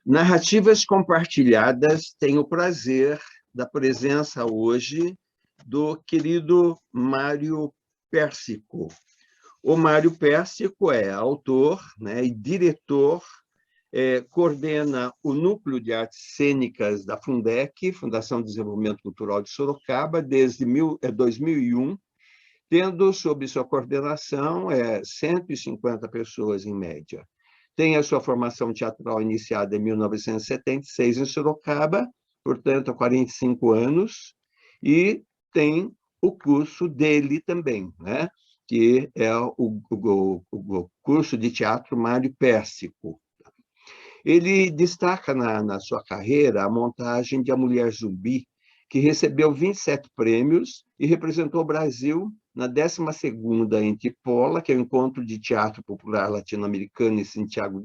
Narrativas compartilhadas, tenho o prazer da presença hoje do querido Mário Pérsico. O Mário Pérsico é autor, né, e diretor, coordena o Núcleo de Artes Cênicas da Fundec, Fundação de Desenvolvimento Cultural de Sorocaba, desde 2001, tendo sob sua coordenação 150 pessoas em média. Tem a sua formação teatral iniciada em 1976 em Sorocaba, portanto, há 45 anos, e tem o curso dele também, né? Que é o curso de teatro Mário Pérsico. Ele destaca na sua carreira a montagem de A Mulher Zumbi, que recebeu 27 prêmios e representou o Brasil na 12ª Antipola, que é o Encontro de Teatro Popular Latino-Americano em Santiago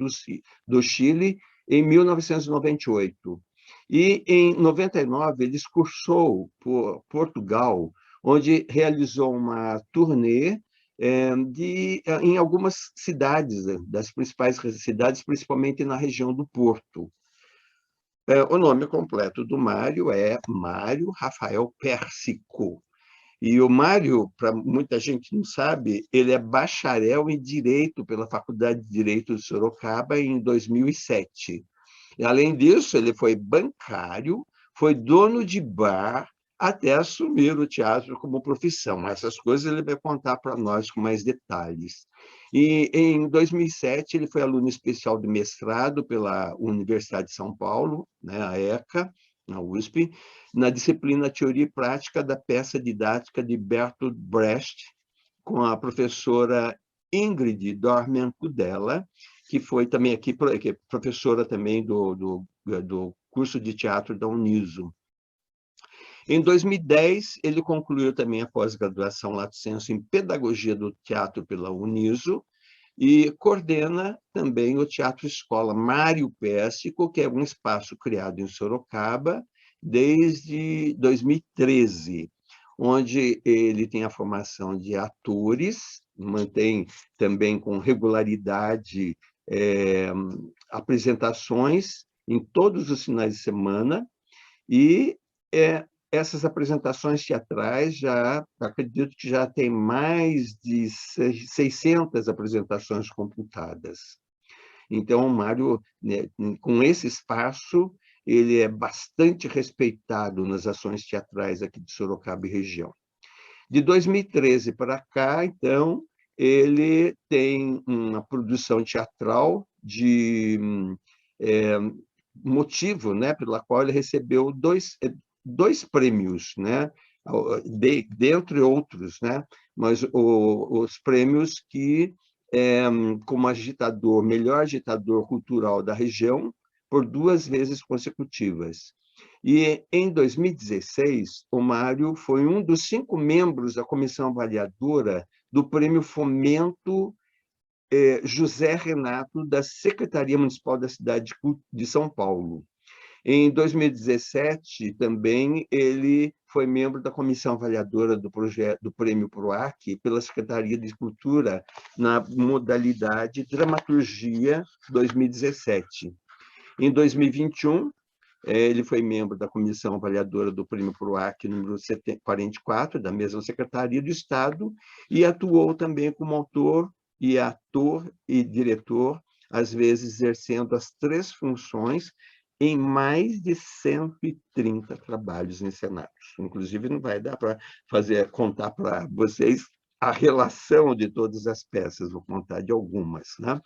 do Chile, em 1998. E, em 99, ele excursou por Portugal, onde realizou uma turnê em algumas cidades, das principais cidades, principalmente na região do Porto. O nome completo do Mário é Mário Rafael Pérsico. E o Mário, para muita gente não sabe, ele é bacharel em Direito pela Faculdade de Direito de Sorocaba em 2007. E, além disso, ele foi bancário, foi dono de bar, até assumir o teatro como profissão. Essas coisas ele vai contar para nós com mais detalhes. E, em 2007, ele foi aluno especial de mestrado pela Universidade de São Paulo, né, a ECA, na USP, na disciplina Teoria e Prática da Peça Didática de Bertolt Brecht, com a professora Ingrid Dorman Kudella, que foi também aqui, que é professora também do curso de teatro da Uniso. Em 2010, ele concluiu também a pós-graduação Lato Sensu em Pedagogia do Teatro pela Uniso e coordena também o Teatro Escola Mário Pérsico, que é um espaço criado em Sorocaba desde 2013, onde ele tem a formação de atores, mantém também com regularidade apresentações em todos os finais de semana, e essas apresentações teatrais acredito que já tem mais de 600 apresentações computadas. Então, o Mário, né, com esse espaço, ele é bastante respeitado nas ações teatrais aqui de Sorocaba e região. De 2013 para cá, então, ele tem uma produção teatral de motivo, né, pela qual ele recebeu dois prêmios, né, dentre outros, né, mas os prêmios que, como agitador, melhor agitador cultural da região, por 2 vezes consecutivas. E, em 2016, o Mário foi um dos 5 membros da comissão avaliadora do Prêmio Fomento José Renato, da Secretaria Municipal da Cidade de São Paulo. Em 2017, também, ele foi membro da comissão avaliadora do Prêmio PROAC pela Secretaria de Cultura na modalidade Dramaturgia 2017. Em 2021, ele foi membro da comissão avaliadora do Prêmio PROAC número 44, da mesma Secretaria do Estado, e atuou também como autor e ator e diretor, às vezes exercendo as 3 funções em mais de 130 trabalhos encenados. Inclusive, não vai dar para contar para vocês a relação de todas as peças, vou contar de algumas, né?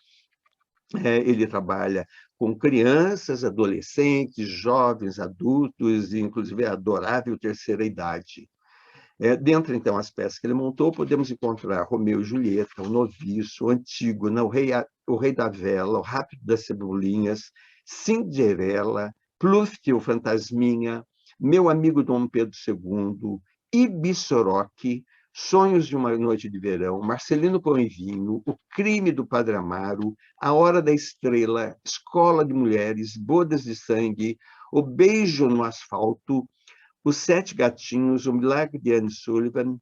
Ele trabalha com crianças, adolescentes, jovens, adultos, e, inclusive, a adorável terceira idade. Dentre, então, as peças que ele montou, podemos encontrar Romeu e Julieta, O Noviço, Antígona, o Rei da Vela, O Rápido das Cebolinhas, Cinderela, Pluft, o Fantasminha, Meu Amigo Dom Pedro II, Ibissoroque, Sonhos de uma Noite de Verão, Marcelino Pão e Vinho, O Crime do Padre Amaro, A Hora da Estrela, Escola de Mulheres, Bodas de Sangue, O Beijo no Asfalto, Os 7 Gatinhos, O Milagre de Anne Sullivan,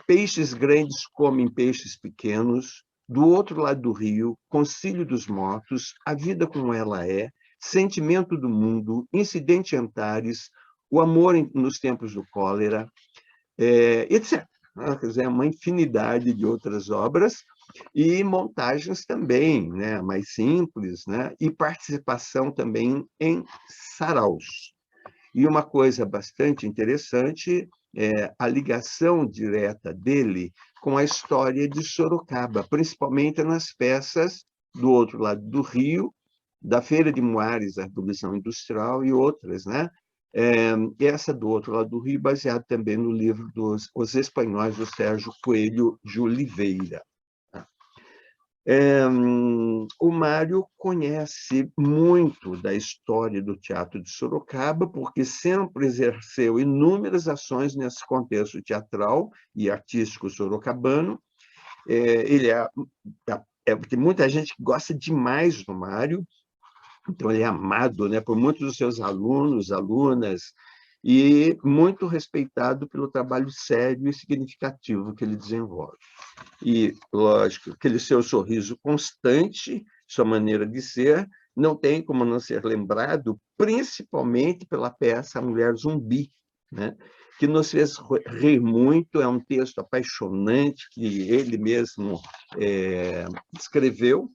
Peixes Grandes Comem Peixes Pequenos, Do Outro Lado do Rio, Concílio dos Mortos, A Vida Como Ela É, Sentimento do Mundo, Incidente Antares, O Amor nos Tempos do Cólera, etc. Quer dizer, uma infinidade de outras obras e montagens também, né, mais simples, né, e participação também em saraus. E uma coisa bastante interessante é a ligação direta dele com a história de Sorocaba, principalmente nas peças do outro lado do rio, da Feira de Moares, da Revolução Industrial e outras, né? Essa do outro lado do rio, baseada também no livro dos Os Espanhóis, do Sérgio Coelho de Oliveira. O Mário conhece muito da história do Teatro de Sorocaba, porque sempre exerceu inúmeras ações nesse contexto teatral e artístico sorocabano. Ele tem muita gente que gosta demais do Mário, então ele é amado, né, por muitos dos seus alunos, alunas, e muito respeitado pelo trabalho sério e significativo que ele desenvolve. E, lógico, aquele seu sorriso constante, sua maneira de ser, não tem como não ser lembrado, principalmente pela peça A Mulher Zumbi, né? Que nos fez rir muito, é um texto apaixonante que ele mesmo escreveu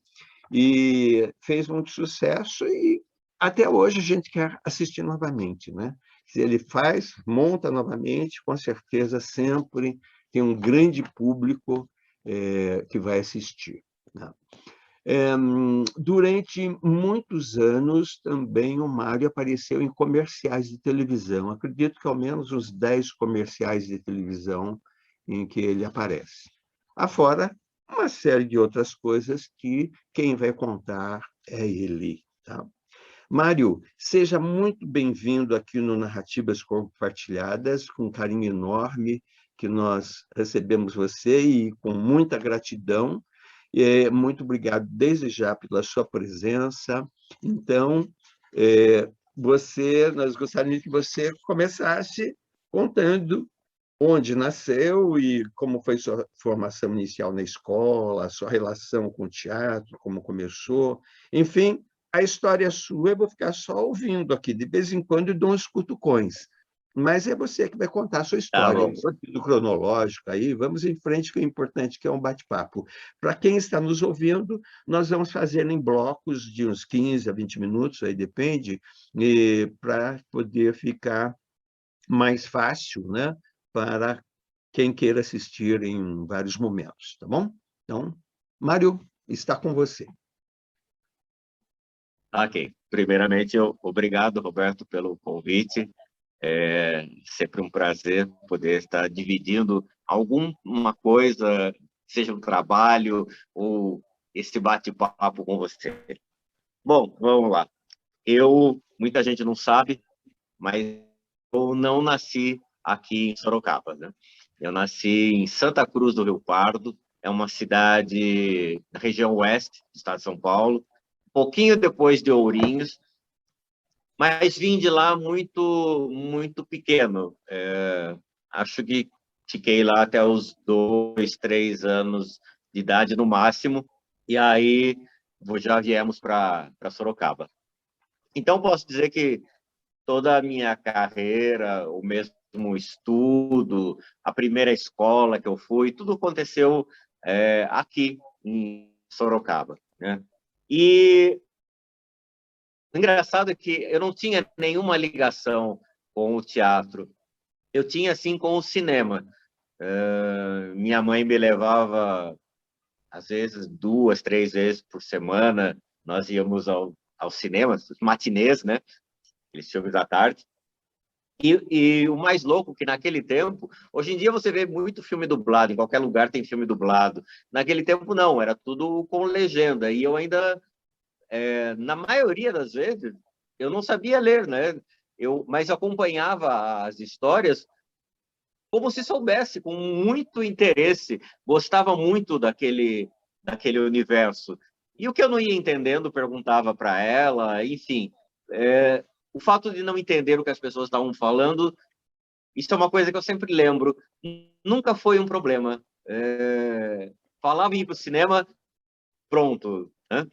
e fez muito sucesso e até hoje a gente quer assistir novamente, né? Se ele faz, monta novamente, com certeza sempre tem um grande público que vai assistir, né? Durante muitos anos, também o Mário apareceu em comerciais de televisão. Acredito que ao menos uns 10 comerciais de televisão em que ele aparece. Afora uma série de outras coisas que quem vai contar é ele. Tá? Mário, seja muito bem-vindo aqui no Narrativas Compartilhadas, com um carinho enorme que nós recebemos você e com muita gratidão. Muito obrigado desde já pela sua presença. Então, nós gostaríamos que você começasse contando onde nasceu e como foi sua formação inicial na escola, sua relação com o teatro, como começou. Enfim, a história é sua, eu vou ficar só ouvindo aqui. De vez em quando eu dou uns cutucões. Mas é você que vai contar a sua Tá história, bom. do cronológico aí. Vamos em frente, que é importante, que é um bate-papo. Para quem está nos ouvindo, nós vamos fazer em blocos de uns 15 a 20 minutos, aí depende, para poder ficar mais fácil, né, para quem queira assistir em vários momentos, tá bom? Então, Mário, está com você. Ok. Primeiramente, obrigado, Roberto, pelo convite. É sempre um prazer poder estar dividindo alguma coisa, seja um trabalho ou esse bate-papo com você. Bom, vamos lá. Muita gente não sabe, mas eu não nasci aqui em Sorocaba, né? Eu nasci em Santa Cruz do Rio Pardo, é uma cidade da região oeste do estado de São Paulo, um pouquinho depois de Ourinhos, mas vim de lá muito pequeno. Acho que fiquei lá até os 2, 3 anos de idade no máximo, e aí já viemos para Sorocaba. Então, posso dizer que toda a minha carreira, o mesmo estudo, a primeira escola que eu fui, tudo aconteceu aqui em Sorocaba, né? E o engraçado é que eu não tinha nenhuma ligação com o teatro. Eu tinha, assim, com o cinema. Minha mãe me levava, às vezes, 2, 3 vezes por semana. Nós íamos ao cinema, matinês, né? Aqueles filmes da tarde. E o mais louco que naquele tempo, hoje em dia você vê muito filme dublado, em qualquer lugar tem filme dublado. Naquele tempo não, era tudo com legenda. E eu ainda, na maioria das vezes, eu não sabia ler, né? Mas acompanhava as histórias como se soubesse, com muito interesse, gostava muito daquele universo. E o que eu não ia entendendo, perguntava para ela, enfim. O fato de não entender o que as pessoas estavam falando, isso é uma coisa que eu sempre lembro. Nunca foi um problema. Falava em ir para o cinema, pronto. Né?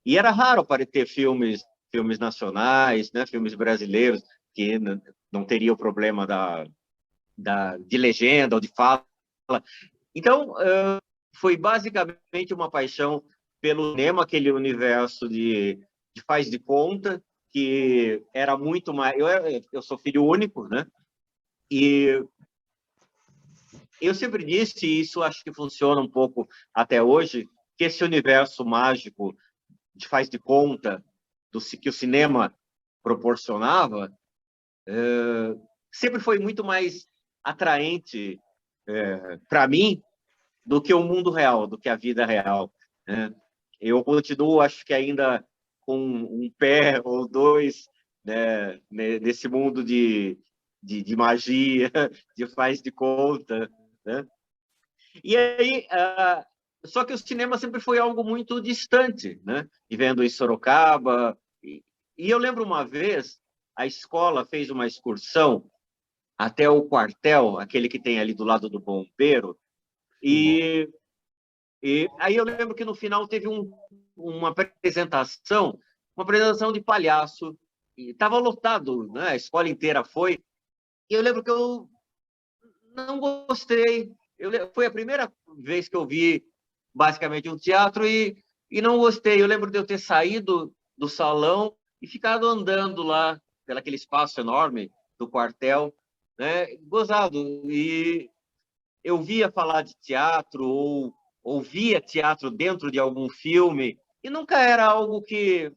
E era raro aparecer filmes filmes nacionais, né, filmes brasileiros, que não teria o problema de legenda ou de fala. Então, foi basicamente uma paixão pelo cinema, aquele universo de faz de conta, que era muito mais... Eu sou filho único, né? E eu sempre disse, e isso acho que funciona um pouco até hoje, que esse universo mágico de faz de conta que o cinema proporcionava sempre foi muito mais atraente para mim do que o mundo real, do que a vida real, né? Eu continuo, acho que ainda com um pé ou dois, né, nesse mundo de magia, de faz de conta, né? E aí, só que o cinema sempre foi algo muito distante, né? Vivendo em Sorocaba. E eu lembro uma vez, a escola fez uma excursão até o quartel, aquele que tem ali do lado do bombeiro, e aí eu lembro que no final teve uma apresentação de palhaço, e estava lotado, né? A escola inteira foi, e eu lembro que eu não gostei. Foi a primeira vez que eu vi basicamente um teatro e não gostei. Eu lembro de eu ter saído do salão e ficado andando lá pelaquele espaço enorme do quartel, né? Gozado. E eu via falar de teatro ou ouvia teatro dentro de algum filme e nunca era algo que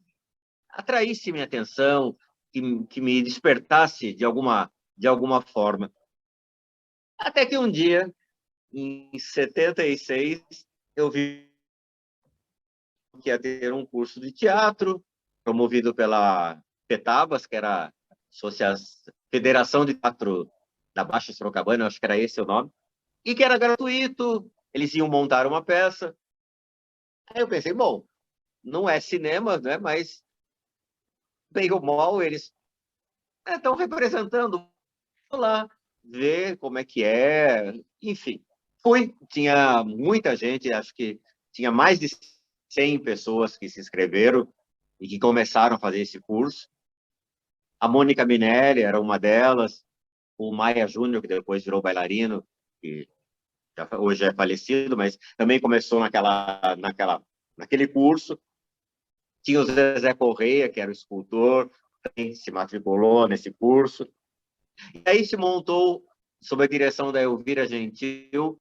atraísse minha atenção, que me despertasse de alguma forma. Até que um dia, em 76, eu vi que ia ter um curso de teatro promovido pela FETABAS, que era a Federação de Teatro da Baixa Sorocabana, acho que era esse o nome, e que era gratuito, eles iam montar uma peça. Aí eu pensei, bom, não é cinema, né, mas bem ou mal eles estão representando, vou lá ver como é que é, enfim. Fui, tinha muita gente, acho que tinha mais de 100 pessoas que se inscreveram e que começaram a fazer esse curso. A Mônica Minelli era uma delas, o Maia Júnior, que depois virou bailarino, que hoje é falecido, mas também começou naquele curso. Tinha o Zezé Correia, que era o escultor, também se matriculou nesse curso. E aí se montou, sob a direção da Elvira Gentil,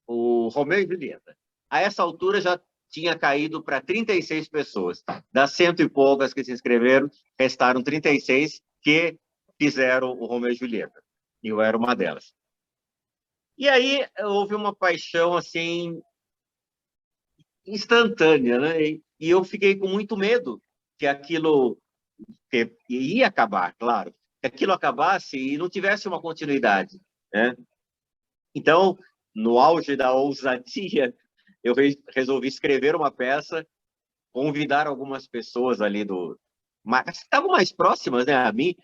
o Romeu e Julieta. A essa altura já tinha caído para 36 pessoas. Das cento e poucas que se inscreveram, restaram 36 que fizeram o Romeu e Julieta. E eu era uma delas. E aí houve uma paixão assim instantânea, né? E eu fiquei com muito medo que aquilo que ia acabar, claro, que aquilo acabasse e não tivesse uma continuidade, né? Então, no auge da ousadia, eu resolvi escrever uma peça, convidar algumas pessoas ali mas estavam mais próximas, né, a mim,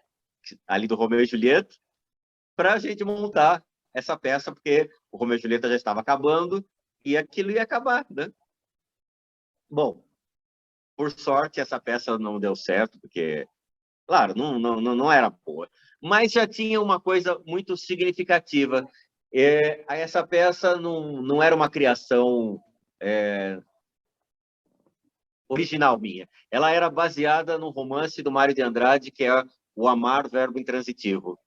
ali do Romeu e Julieta, para a gente montar essa peça, porque o Romeu e Julieta já estava acabando e aquilo ia acabar, né? Bom, por sorte, essa peça não deu certo, porque, claro, não era boa, mas já tinha uma coisa muito significativa. Essa peça não era uma criação original minha. Ela era baseada no romance do Mário de Andrade, que é O Amar, Verbo Intransitivo.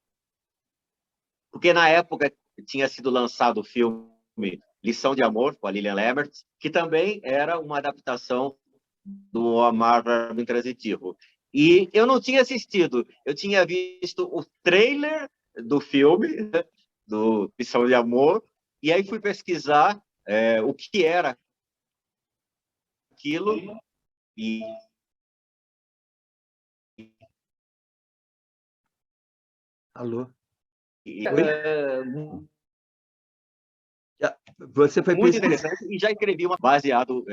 Porque, na época, tinha sido lançado o filme Lição de Amor, com a Lilian Lambert, que também era uma adaptação do Amar, Verbo Intransitivo. E eu não tinha assistido, eu tinha visto o trailer do filme, do Lição de Amor, e aí fui pesquisar o que era aquilo, e Alô? e, Você foi muito pesquisar. interessante, e já escrevi uma baseado,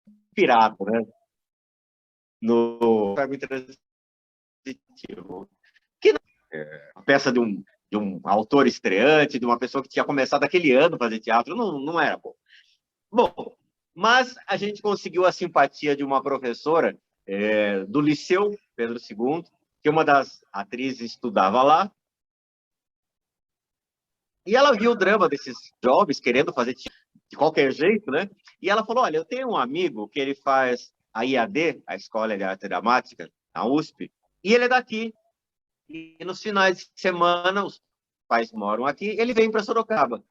inspirado, né, no Verbo Intransitivo. Que é uma peça de um autor estreante, de uma pessoa que tinha começado aquele ano a fazer teatro, não era bom. Bom, Mas a gente conseguiu a simpatia de uma professora do Liceu Pedro II, que uma das atrizes estudava lá, e ela viu o drama desses jovens querendo fazer de qualquer jeito, né? E ela falou, olha, eu tenho um amigo que ele faz a IAD, a Escola de Arte Dramática, a USP, e ele é daqui. E nos finais de semana, os pais moram aqui, ele vem para Sorocaba.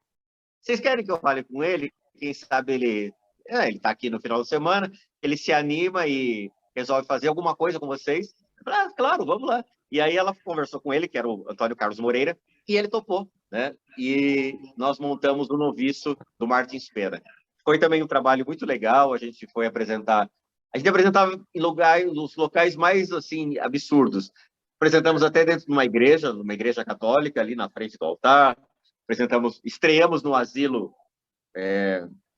Vocês querem que eu fale com ele? Quem sabe ele está aqui no final de semana, ele se anima e resolve fazer alguma coisa com vocês. Ah, claro, vamos lá. E aí ela conversou com ele, que era o Antônio Carlos Moreira, e ele topou, né? E nós montamos o noviço do Martins Pena. Foi também um trabalho muito legal, a gente foi apresentar. A gente apresentava em lugares, nos locais mais assim absurdos. Apresentamos até dentro de uma igreja católica, ali na frente do altar. Estreamos no asilo,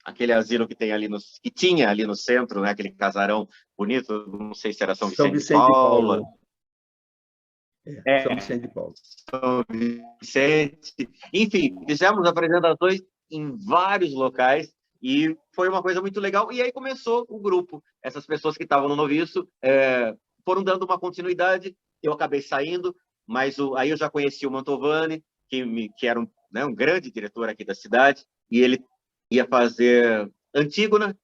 aquele asilo que tem ali que tinha ali no centro, né? Aquele casarão bonito, não sei se era São São Vicente de Vicente de Paula. Paulo. São Vicente de Paulo. São Vicente. Enfim, fizemos apresentações em vários locais e foi uma coisa muito legal. E aí começou o grupo. Essas pessoas que estavam no noviço foram dando uma continuidade. Eu acabei saindo, mas aí eu já conheci o Mantovani, que era um grande diretor aqui da cidade, e ele ia fazer Antígone,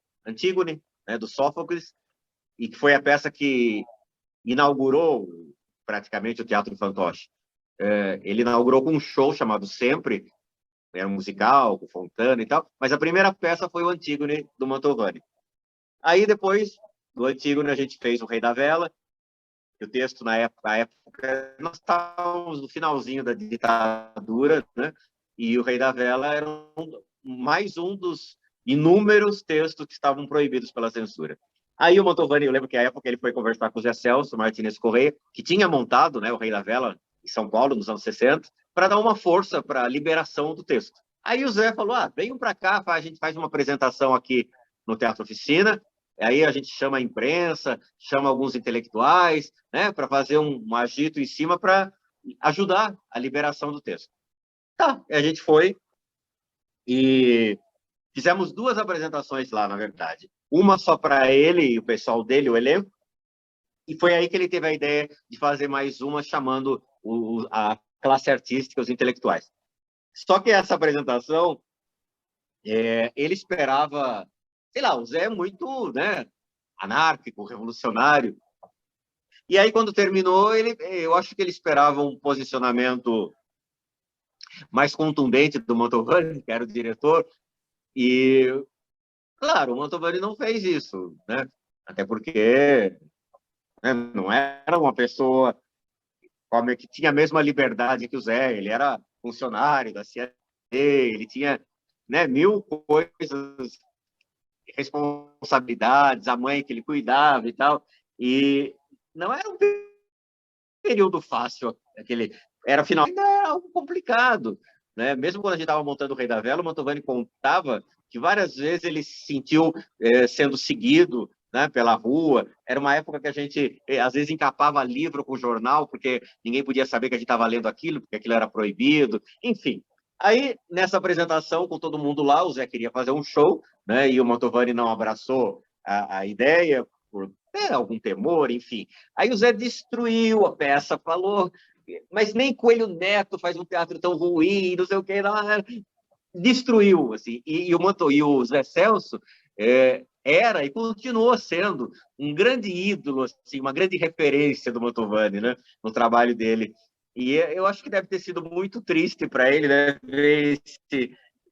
né, do Sófocles, e que foi a peça que inaugurou praticamente o Teatro Fantoche. Ele inaugurou com um show chamado Sempre, era um musical, com Fontana e tal, mas a primeira peça foi o Antígone, do Mantovani. Aí, depois do Antígone, a gente fez o Rei da Vela, e o texto, na época, nós estávamos no finalzinho da ditadura, né? E o Rei da Vela era mais um dos inúmeros textos que estavam proibidos pela censura. Aí o Mantovani, eu lembro que à época ele foi conversar com o Zé Celso Martínez Correia, que tinha montado, né, o Rei da Vela em São Paulo, nos anos 60, para dar uma força para a liberação do texto. Aí o Zé falou, venham para cá, a gente faz uma apresentação aqui no Teatro Oficina, aí a gente chama a imprensa, chama alguns intelectuais, né, para fazer um agito em cima para ajudar a liberação do texto. Tá, a gente foi e fizemos 2 apresentações lá, na verdade. Uma só para ele e o pessoal dele, o elenco, e foi aí que ele teve a ideia de fazer mais uma chamando a classe artística, os intelectuais. Só que essa apresentação, ele esperava, sei lá, o Zé é muito, né, anárquico, revolucionário. E aí, quando terminou, eu acho que ele esperava um posicionamento mais contundente do Mantovani, que era o diretor, e, claro, o Mantovani não fez isso, né? Até porque, né, não era uma pessoa que tinha a mesma liberdade que o Zé, ele era funcionário da CIA, ele tinha, né, mil coisas, responsabilidades, a mãe que ele cuidava e tal, e não era um período fácil, era final, ainda era algo complicado, né? Mesmo quando a gente estava montando o Rei da Vela, o Mantovani contava que várias vezes ele se sentiu sendo seguido, né, pela rua. Era uma época que a gente às vezes encapava livro com jornal porque ninguém podia saber que a gente estava lendo aquilo, porque aquilo era proibido, enfim. Aí, nessa apresentação, com todo mundo lá, o Zé queria fazer um show, né, e o Mantovani não abraçou a ideia por algum temor, enfim. Aí o Zé destruiu a peça, falou, mas nem Coelho Neto faz um teatro tão ruim, não sei o que, lá. Destruiu, assim. E o Zé Celso era e continuou sendo um grande ídolo, assim, uma grande referência do Mantovani, né, no trabalho dele. E eu acho que deve ter sido muito triste para ele, né, ver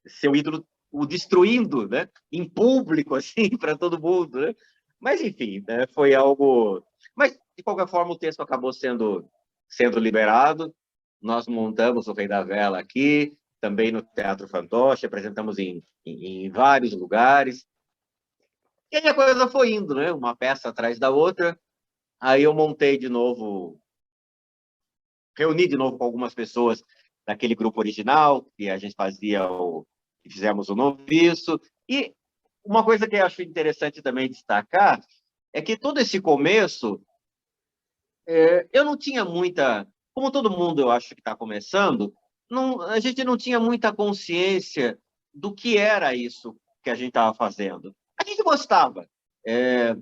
seu ídolo o destruindo, né, em público, assim, para todo mundo, né? Mas, enfim, né, foi algo... Mas, de qualquer forma, o texto acabou sendo liberado. Nós montamos o Rei da Vela aqui, também no Teatro Fantoche, apresentamos em vários lugares. E aí a coisa foi indo, né? Uma peça atrás da outra. Aí eu montei de novo, reuni de novo com algumas pessoas daquele grupo original, que a gente fizemos o noviço. E uma coisa que eu acho interessante também destacar é que todo esse começo, eu não tinha muita... Como todo mundo, eu acho que está começando, a gente não tinha muita consciência do que era isso que a gente estava fazendo. a gente gostava.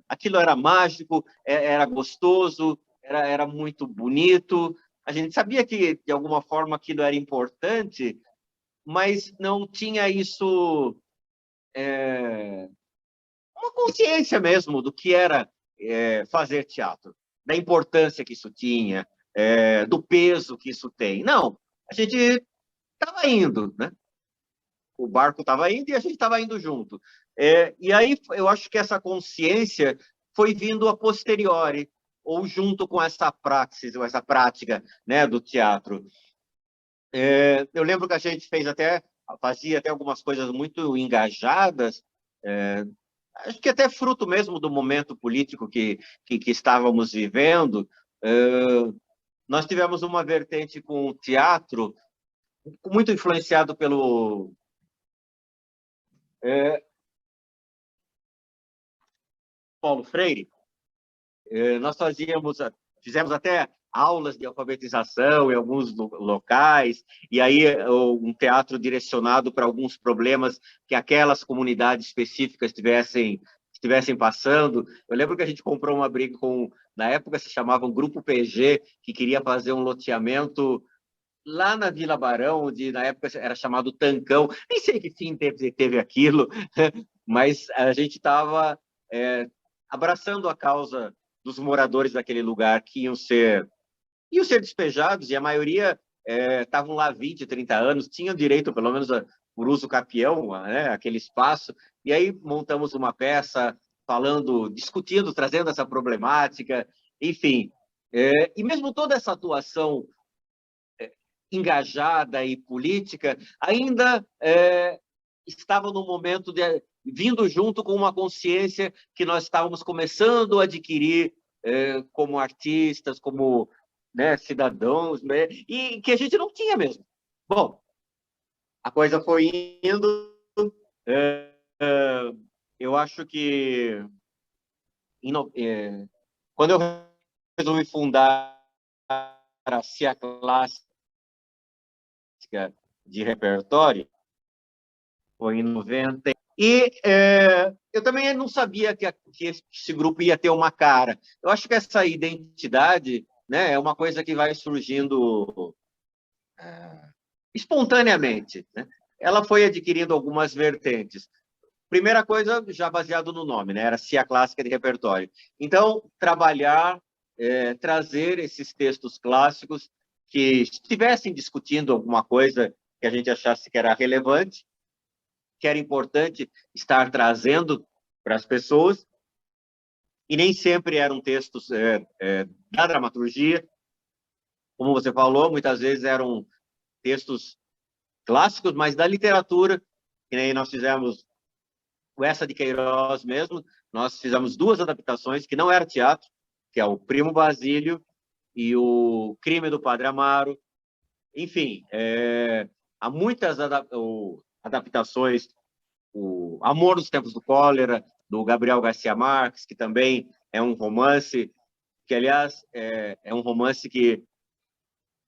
Aquilo era mágico, era gostoso, era muito bonito. A gente sabia que, de alguma forma, aquilo era importante, mas não tinha isso, uma consciência mesmo do que era fazer teatro, da importância que isso tinha, do peso que isso tem. Não, a gente estava indo, né? O barco estava indo e a gente estava indo junto. E aí eu acho que essa consciência foi vindo a posteriori, ou junto com essa praxis, ou essa prática, né, do teatro. Eu lembro que a gente fazia até algumas coisas muito engajadas, acho que até fruto mesmo do momento político que estávamos vivendo. Nós tivemos uma vertente com o teatro muito influenciado pelo Paulo Freire. Nós fizemos até aulas de alfabetização em alguns locais, e aí um teatro direcionado para alguns problemas que aquelas comunidades específicas estivessem passando. Eu lembro que a gente comprou uma briga na época se chamava Grupo PG, que queria fazer um loteamento lá na Vila Barão, onde na época era chamado Tancão. Nem sei que fim teve aquilo, mas a gente estava abraçando a causa dos moradores daquele lugar que iam ser despejados, e a maioria estavam lá 20, 30 anos, tinham direito, pelo menos, por uso capião, né, aquele espaço, e aí montamos uma peça falando, discutindo, trazendo essa problemática, enfim. E mesmo toda essa atuação engajada e política ainda estava no momento vindo junto com uma consciência que nós estávamos começando a adquirir como artistas, como, né, cidadãos, né, e que a gente não tinha mesmo. Bom, a coisa foi indo. Eu acho que quando eu resolvi fundar a CIA Clássica de Repertório, foi em 90. E eu também não sabia que esse grupo ia ter uma cara. Eu acho que essa identidade, né, é uma coisa que vai surgindo espontaneamente, né? Ela foi adquirindo algumas vertentes. Primeira coisa, já baseado no nome, né? Era CIA Clássica de Repertório. Então, trabalhar, trazer esses textos clássicos que estivessem discutindo alguma coisa que a gente achasse que era relevante, que era importante estar trazendo para as pessoas, e nem sempre eram textos da dramaturgia, como você falou, muitas vezes eram textos clássicos, mas da literatura, que nem nós fizemos o Essa de Queiroz mesmo, nós fizemos 2 adaptações, que não era teatro, que é o Primo Basílio e o Crime do Padre Amaro. Enfim, há muitas adaptações, o Amor nos Tempos do Cólera, do Gabriel Garcia Marques, que também é um romance, que, aliás, é um romance que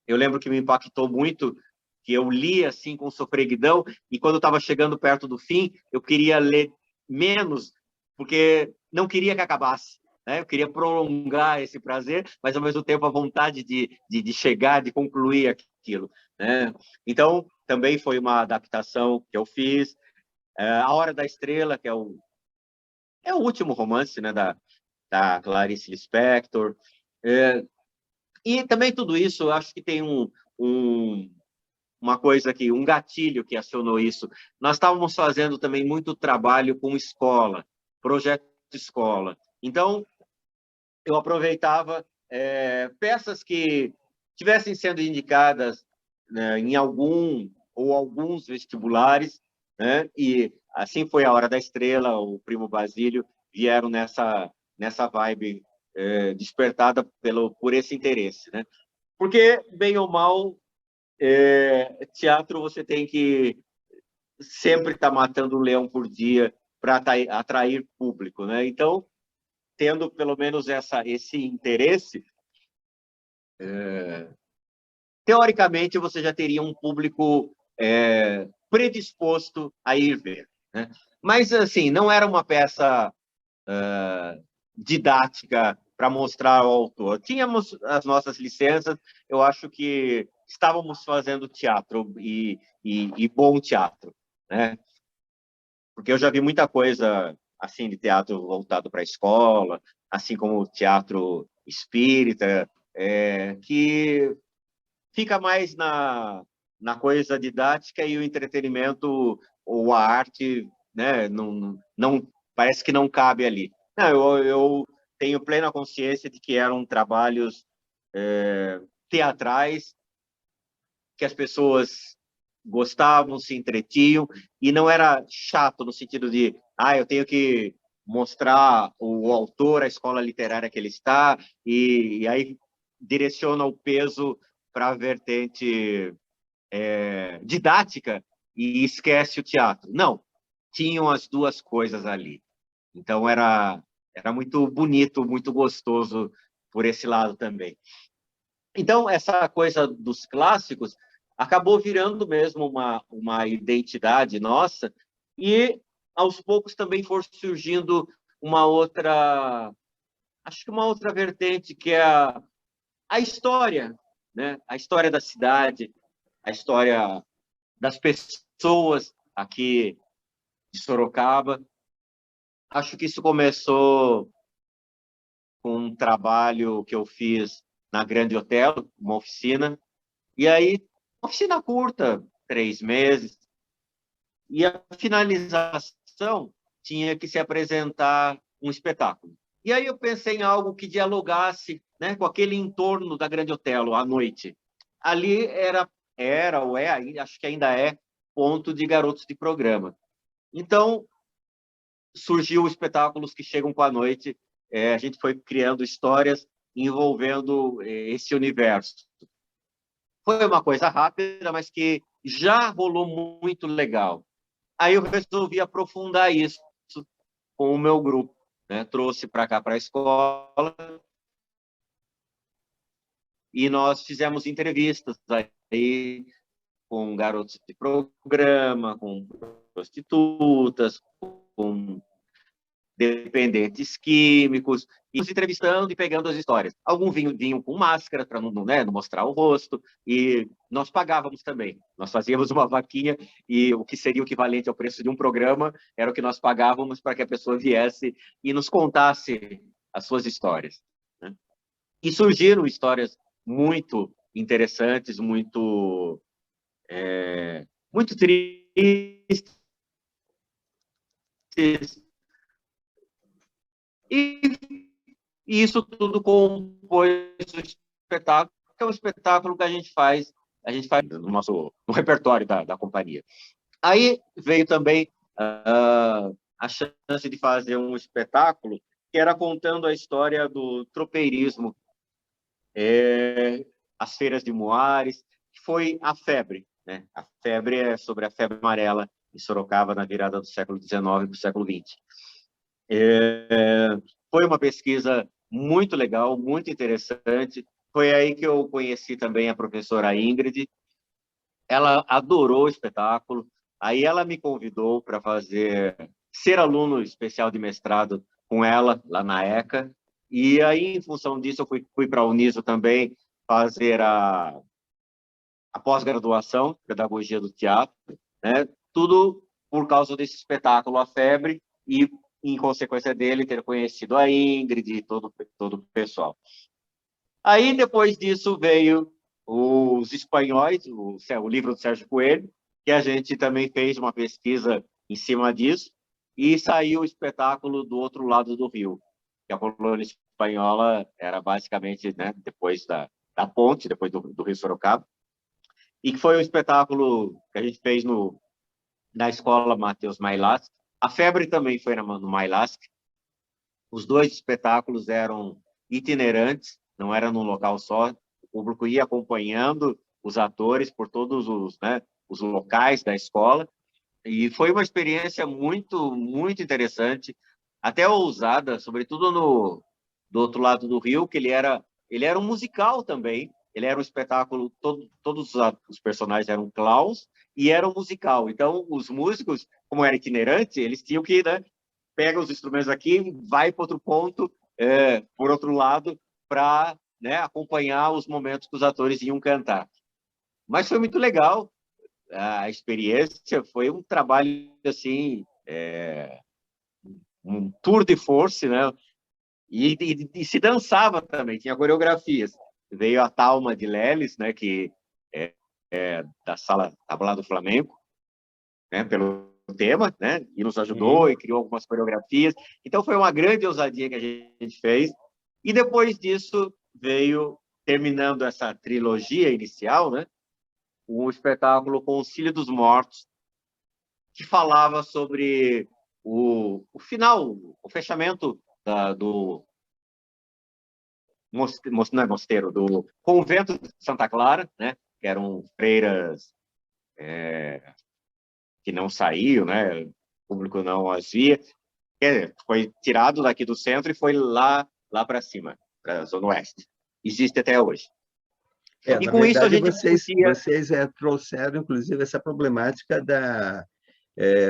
eu lembro que me impactou muito, que eu li assim com sofreguidão, e quando eu estava chegando perto do fim, eu queria ler menos, porque não queria que acabasse, né? Eu queria prolongar esse prazer, mas, ao mesmo tempo, a vontade de chegar, de concluir aquilo, né? Então, também foi uma adaptação que eu fiz. A Hora da Estrela, que é o último romance, né, da Clarice Lispector. E também tudo isso, eu acho que tem uma coisa aqui, um gatilho que acionou isso. Nós estávamos fazendo também muito trabalho com escola, projeto de escola. Então, eu aproveitava peças que tivessem sendo indicadas, né, em algum ou alguns vestibulares, né? E assim foi A Hora da Estrela, o Primo Basílio, vieram nessa vibe despertada por esse interesse, né? Porque, bem ou mal, teatro você tem que sempre estar matando um leão por dia para atrair público, né? Então, tendo pelo menos esse interesse, teoricamente você já teria um público predisposto a ir ver, né? Mas, assim, não era uma peça didática para mostrar ao autor. Tínhamos as nossas licenças, eu acho que estávamos fazendo teatro e bom teatro, né? Porque eu já vi muita coisa assim de teatro voltado para a escola, assim como o teatro espírita, que fica mais na coisa didática e o entretenimento ou a arte, né? Não parece que não cabe ali. Não, eu tenho plena consciência de que eram trabalhos teatrais que as pessoas gostavam, se entretinham, e não era chato no sentido de, eu tenho que mostrar o autor, a escola literária que ele está, e aí direciona o peso para a vertente didática e esquece o teatro. Não, tinham as duas coisas ali. Então, era muito bonito, muito gostoso por esse lado também. Então, essa coisa dos clássicos acabou virando mesmo uma identidade nossa e, aos poucos, também for surgindo uma outra, acho que uma outra vertente, que é a história, né? A história da cidade, a história das pessoas aqui de Sorocaba. Acho que isso começou com um trabalho que eu fiz na Grande Otelo, uma oficina, e aí, oficina curta, 3 meses, e a finalização tinha que se apresentar um espetáculo. E aí eu pensei em algo que dialogasse, né, com aquele entorno da Grande Otelo à noite. Ali era ou acho que ainda é, ponto de garotos de programa. Então, surgiu espetáculos que chegam com a noite. A gente foi criando histórias envolvendo esse universo. Foi uma coisa rápida, mas que já rolou muito legal. Aí eu resolvi aprofundar isso com o meu grupo, né? Trouxe para cá, para a escola, e nós fizemos entrevistas aí com garotos de programa, com prostitutas, com dependentes químicos, e nos entrevistando e pegando as histórias. Alguns vinham com máscara para não mostrar o rosto, e nós pagávamos também. Nós fazíamos uma vaquinha e o que seria o equivalente ao preço de um programa era o que nós pagávamos para que a pessoa viesse e nos contasse as suas histórias, né? E surgiram histórias muito interessantes, muito tristes, e isso tudo compôs o espetáculo, que é um espetáculo que a gente faz no repertório da companhia. Aí veio também a chance de fazer um espetáculo que era contando a história do tropeirismo, as feiras de Muares, que foi a febre, né? A febre é sobre a febre amarela em Sorocaba na virada do século XIX para o século XX. Foi uma pesquisa muito legal, muito interessante. Foi aí que eu conheci também a professora Ingrid. Ela adorou o espetáculo. Aí ela me convidou para ser aluno especial de mestrado com ela lá na ECA. E aí, em função disso, eu fui para a Uniso também fazer a pós-graduação, Pedagogia do Teatro, né? Tudo por causa desse espetáculo A Febre e, em consequência dele, ter conhecido a Ingrid e todo o pessoal. Aí, depois disso, veio Os Espanhóis, o livro do Sérgio Coelho, que a gente também fez uma pesquisa em cima disso, e saiu o espetáculo Do Outro Lado do Rio, que a colônia espanhola era basicamente, né, depois da ponte, depois do Rio Sorocaba, e que foi um espetáculo que a gente fez na escola Matheus Mailasc. A Febre também foi no Mailasc. Os dois espetáculos eram itinerantes, não era num local só. O público ia acompanhando os atores por todos os locais da escola. E foi uma experiência muito, muito interessante, até ousada, sobretudo do outro lado do Rio, que ele era um musical também. ele era um espetáculo, todos os personagens eram clowns e era um musical. Então, os músicos, como era itinerante, eles tinham que, né, pega os instrumentos aqui, vai para outro ponto, por outro lado, para, né, acompanhar os momentos que os atores iam cantar. Mas foi muito legal a experiência, foi um trabalho assim, um tour de force, né? E se dançava também, tinha coreografias. Veio a Thalma de Leles, né, que é da sala Tablá do Flamengo, né, pelo tema, né, e nos ajudou e criou algumas coreografias. Então foi uma grande ousadia que a gente fez. E depois disso veio, terminando essa trilogia inicial, né, o espetáculo Concílio dos Mortos, que falava sobre o final, o fechamento do não é mosteiro, do convento de Santa Clara, né, que eram freiras que não saíam, né, o público não as via. Foi tirado daqui do centro e foi lá para cima, para a Zona Oeste. Existe até hoje. E Na com isso a verdade, gente discutia... vocês trouxeram, inclusive, essa problemática da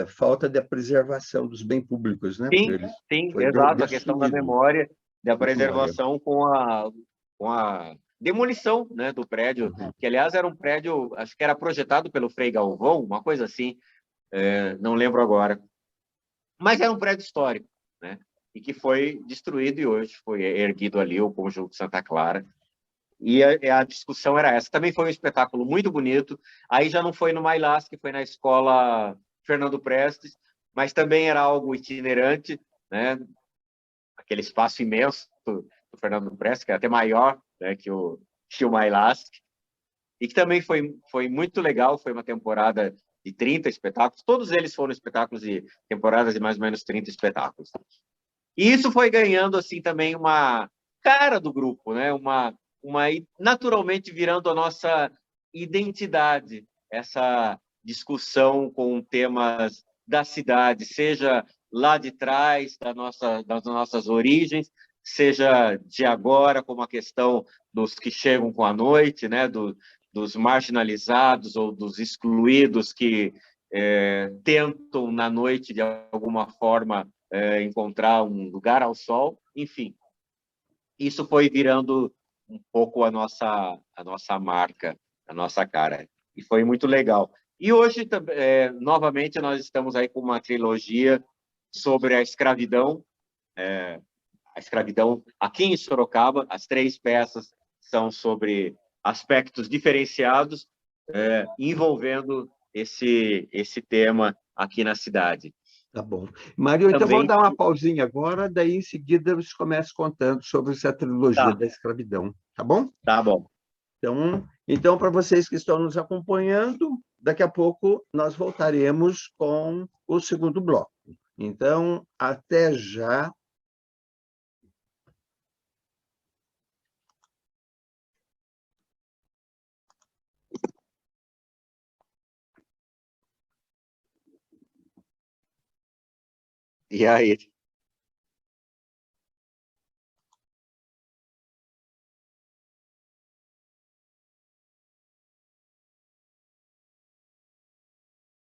falta de preservação dos bens públicos, né? Sim, sim, Foi exato, a questão da destruído. memória, da preservação com a demolição, né, do prédio, que, aliás, era um prédio, acho que era projetado pelo Frei Galvão, uma coisa assim, não lembro agora. Mas era um prédio histórico, né? E que foi destruído e hoje foi erguido ali o Conjunto Santa Clara. E a discussão era essa. Também foi um espetáculo muito bonito. Aí já não foi no Mailás, que foi na escola Fernando Prestes, mas também era algo itinerante, né? Aquele espaço imenso do Fernando Prestes, que é até maior, né, que o Mailás, e que também foi muito legal. Foi uma temporada de 30 espetáculos. Todos eles foram espetáculos de temporadas de mais ou menos 30 espetáculos. E isso foi ganhando assim também uma cara do grupo, né? Uma naturalmente virando a nossa identidade, essa discussão com temas da cidade, seja lá de trás das nossas origens, seja de agora, como a questão dos que chegam com a noite, né? Dos marginalizados ou dos excluídos que tentam na noite de alguma forma encontrar um lugar ao sol, enfim. Isso foi virando um pouco a nossa marca, a nossa cara. E foi muito legal. E hoje, novamente, nós estamos aí com uma trilogia sobre a escravidão aqui em Sorocaba. As 3 peças são sobre aspectos diferenciados, envolvendo esse tema aqui na cidade. Tá bom. Mário, então Também... vamos dar uma pausinha agora, daí em seguida você começa contando sobre essa trilogia da escravidão, tá bom? Tá bom. Então, para vocês que estão nos acompanhando, daqui a pouco nós voltaremos com o segundo bloco. Então, até já. E aí?